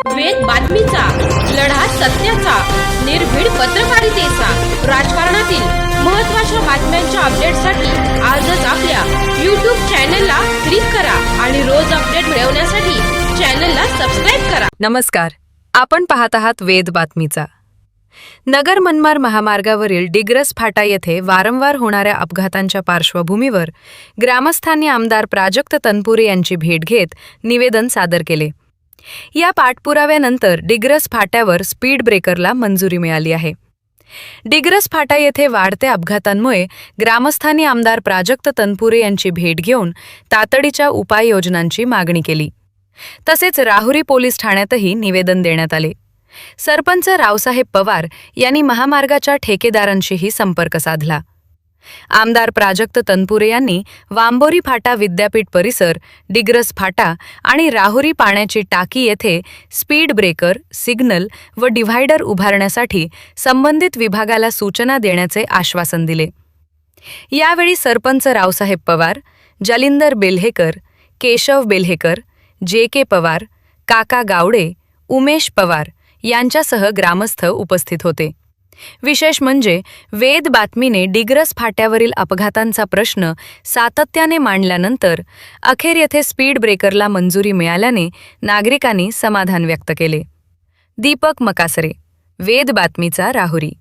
वेद बातमीचा, लढा सत्याचा, निर्भीड पत्रकारितेचा, राजकारणातील महत्त्वाच्या बातम्यांच्या अपडेटसाठी आजच आपल्या YouTube चॅनलला क्लिक करा आणि रोज अपडेट मिळवण्यासाठी चॅनलला सबस्क्राइब करा. नमस्कार, आपण पाहत आहात वेद बातमीचा. नगर मनमाड महामार्गावरील डिग्रस फाटा येथे वारंवार होणाऱ्या अपघातांच्या पार्श्वभूमीवर ग्रामस्थांनी आमदार प्राजक्त तनपुरे यांची भेट घेत निवेदन सादर केले. या पाठपुराव्यानंतर डिग्रस फाट्यावर स्पीड ब्रेकरला मंजुरी मिळाली आहे. डिग्रस फाटा येथे वाढत्या अपघातांमुळे ग्रामस्थांनी आमदार प्राजक्त तनपुरे यांची भेट घेऊन तातडीच्या उपाययोजनांची मागणी केली. तसेच राहुरी पोलीस ठाण्यातही निवेदन देण्यात आले. सरपंच रावसाहेब पवार यांनी महामार्गाच्या ठेकेदारांशीही संपर्क साधला. आमदार प्राजक्त तनपुरे यांनी वांबोरी फाटा विद्यापीठ परिसर, डिग्रस फाटा आणि राहुरी पाण्याची टाकी येथे स्पीड ब्रेकर, सिग्नल व डिव्हायडर उभारण्यासाठी संबंधित विभागाला सूचना देण्याचे आश्वासन दिले. यावेळी सरपंच रावसाहेब पवार, जालिंदर बेल्हेकर, केशव बेल्हेकर, जे.के. पवार, काका गावडे, उमेश पवार यांच्यासह ग्रामस्थ उपस्थित होते. विशेष म्हणजे वेद बातमीने डिग्रस फाट्यावरील अपघातांचा प्रश्न सातत्याने मांडल्यानंतर अखेर येथे स्पीड ब्रेकरला मंजुरी मिळाल्याने नागरिकांनी समाधान व्यक्त केले. दीपक मकासरे, वेद बातमीचा, राहुरी.